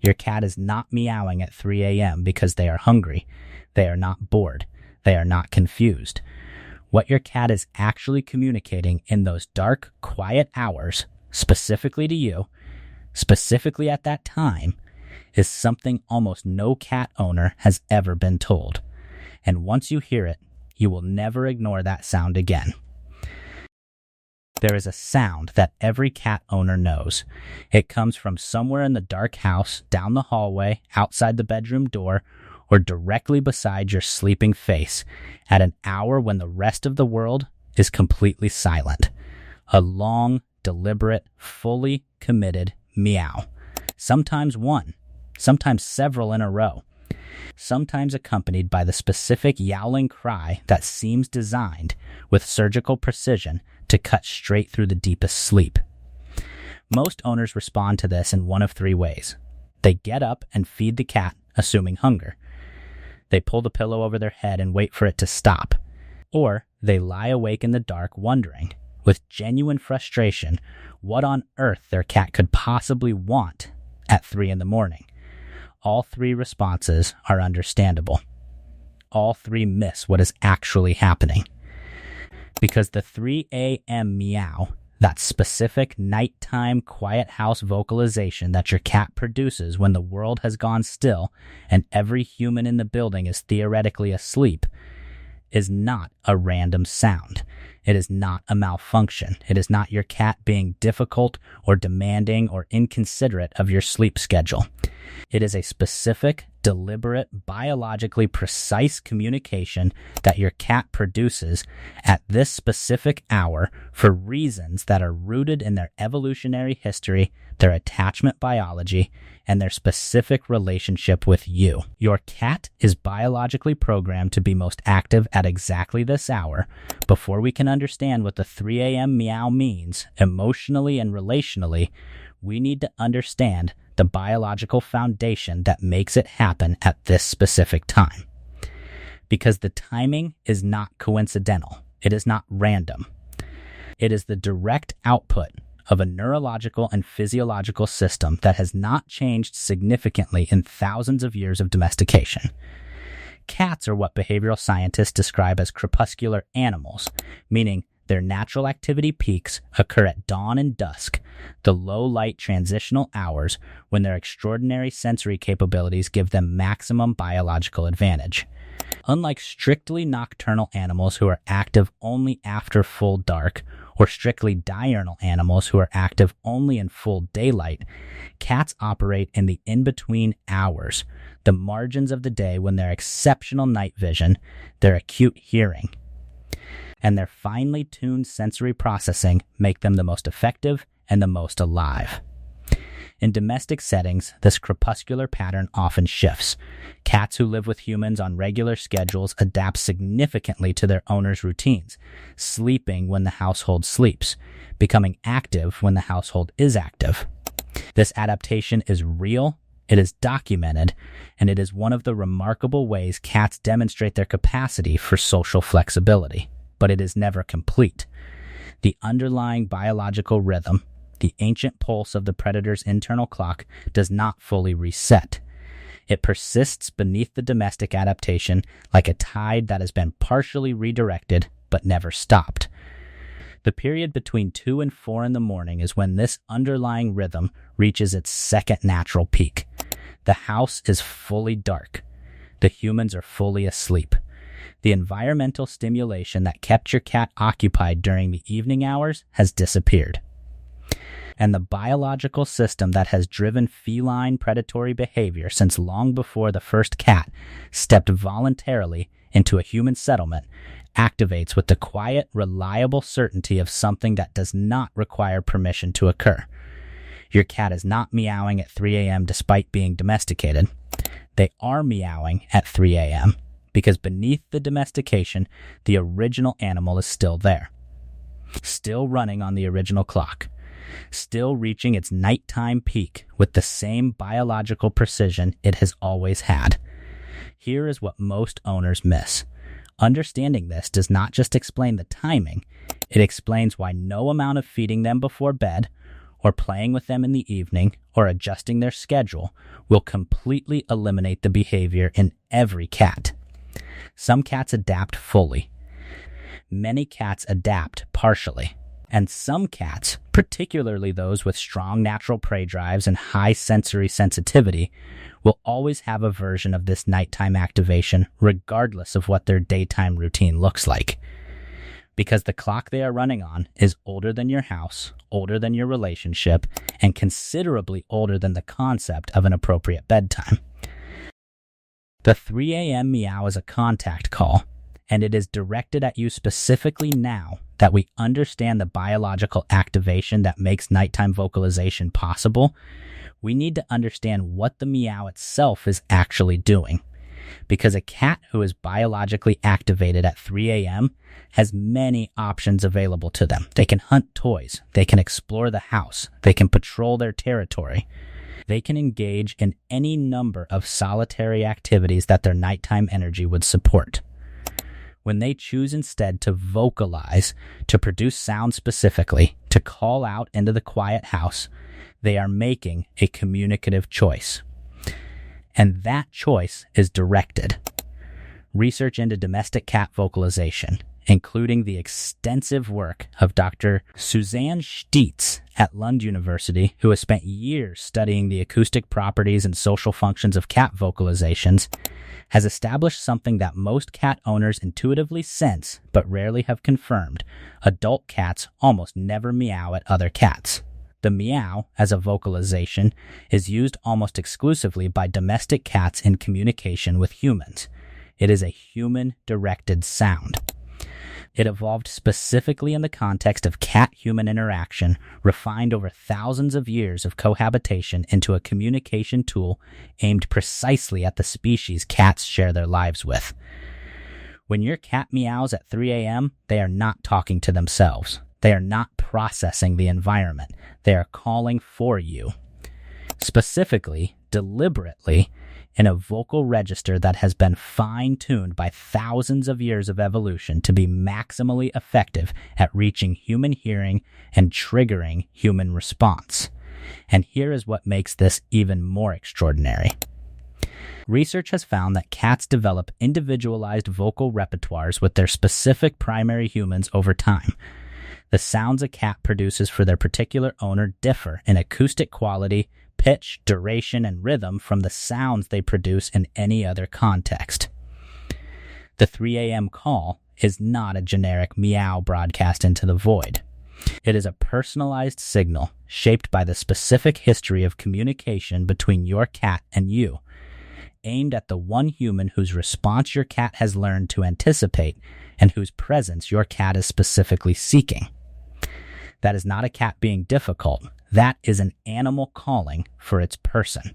Your cat is not meowing at 3 a.m. because they are hungry. They are not bored. They are not confused. What your cat is actually communicating in those dark, quiet hours, specifically to you, specifically at that time, is something almost no cat owner has ever been told. And once you hear it, you will never ignore that sound again. There is a sound that every cat owner knows. It comes from somewhere in the dark house, down the hallway, outside the bedroom door, or directly beside your sleeping face at an hour when the rest of the world is completely silent. A long, deliberate, fully committed meow. Sometimes one, sometimes several in a row. Sometimes accompanied by the specific yowling cry that seems designed with surgical precision to cut straight through the deepest sleep. Most owners respond to this in one of three ways. They get up and feed the cat, assuming hunger. They pull the pillow over their head and wait for it to stop. Or they lie awake in the dark wondering, with genuine frustration, what on earth their cat could possibly want at 3 a.m. All three responses are understandable. All three miss what is actually happening. Because the 3 a.m. meow, that specific nighttime quiet house vocalization that your cat produces when the world has gone still and every human in the building is theoretically asleep, is not a random sound. It is not a malfunction. It is not your cat being difficult or demanding or inconsiderate of your sleep schedule. It is a specific, deliberate, biologically precise communication that your cat produces at this specific hour for reasons that are rooted in their evolutionary history, their attachment biology, and their specific relationship with you. Your cat is biologically programmed to be most active at exactly this hour. Before we can understand what the 3 a.m. meow means emotionally and relationally, we need to understand the biological foundation that makes it happen at this specific time. Because the timing is not coincidental. It is not random. It is the direct output of a neurological and physiological system that has not changed significantly in thousands of years of domestication. Cats are what behavioral scientists describe as crepuscular animals, meaning their natural activity peaks occur at dawn and dusk, the low-light transitional hours when their extraordinary sensory capabilities give them maximum biological advantage. Unlike strictly nocturnal animals who are active only after full dark, or strictly diurnal animals who are active only in full daylight, cats operate in the in-between hours, the margins of the day when their exceptional night vision, their acute hearing, and their finely tuned sensory processing make them the most effective and the most alive. In domestic settings, this crepuscular pattern often shifts. Cats who live with humans on regular schedules adapt significantly to their owners' routines, sleeping when the household sleeps, becoming active when the household is active. This adaptation is real, it is documented, and it is one of the remarkable ways cats demonstrate their capacity for social flexibility. But it is never complete. The underlying biological rhythm, the ancient pulse of the predator's internal clock, does not fully reset. It persists beneath the domestic adaptation like a tide that has been partially redirected but never stopped. The period between 2 and 4 in the morning is when this underlying rhythm reaches its second natural peak. The house is fully dark. The humans are fully asleep. The environmental stimulation that kept your cat occupied during the evening hours has disappeared. And the biological system that has driven feline predatory behavior since long before the first cat stepped voluntarily into a human settlement activates with the quiet, reliable certainty of something that does not require permission to occur. Your cat is not meowing at 3 a.m. despite being domesticated. They are meowing at 3 a.m. because beneath the domestication, the original animal is still there. Still running on the original clock. Still reaching its nighttime peak with the same biological precision it has always had. Here is what most owners miss. Understanding this does not just explain the timing, it explains why no amount of feeding them before bed, or playing with them in the evening, or adjusting their schedule will completely eliminate the behavior in every cat. Some cats adapt fully. Many cats adapt partially. And some cats, particularly those with strong natural prey drives and high sensory sensitivity, will always have a version of this nighttime activation regardless of what their daytime routine looks like. Because the clock they are running on is older than your house, older than your relationship, and considerably older than the concept of an appropriate bedtime. The 3 a.m. meow is a contact call, and it is directed at you specifically now that we understand the biological activation that makes nighttime vocalization possible. We need to understand what the meow itself is actually doing. Because a cat who is biologically activated at 3 a.m. has many options available to them. They can hunt toys, they can explore the house, they can patrol their territory. They can engage in any number of solitary activities that their nighttime energy would support. When they choose instead to vocalize, to produce sound specifically, to call out into the quiet house, they are making a communicative choice. And that choice is directed. Research into domestic cat vocalization, including the extensive work of Dr. Suzanne Stietz at Lund University, who has spent years studying the acoustic properties and social functions of cat vocalizations, has established something that most cat owners intuitively sense but rarely have confirmed. Adult cats almost never meow at other cats. The meow, as a vocalization, is used almost exclusively by domestic cats in communication with humans. It is a human-directed sound. It evolved specifically in the context of cat-human interaction, refined over thousands of years of cohabitation into a communication tool aimed precisely at the species cats share their lives with. When your cat meows at 3 a.m., they are not talking to themselves. They are not processing the environment. They are calling for you. Specifically, deliberately, in a vocal register that has been fine-tuned by thousands of years of evolution to be maximally effective at reaching human hearing and triggering human response. And here is what makes this even more extraordinary. Research has found that cats develop individualized vocal repertoires with their specific primary humans over time. The sounds a cat produces for their particular owner differ in acoustic quality, pitch, duration, and rhythm from the sounds they produce in any other context. The 3 a.m. call is not a generic meow broadcast into the void. It is a personalized signal shaped by the specific history of communication between your cat and you, aimed at the one human whose response your cat has learned to anticipate and whose presence your cat is specifically seeking. That is not a cat being difficult. That is an animal calling for its person.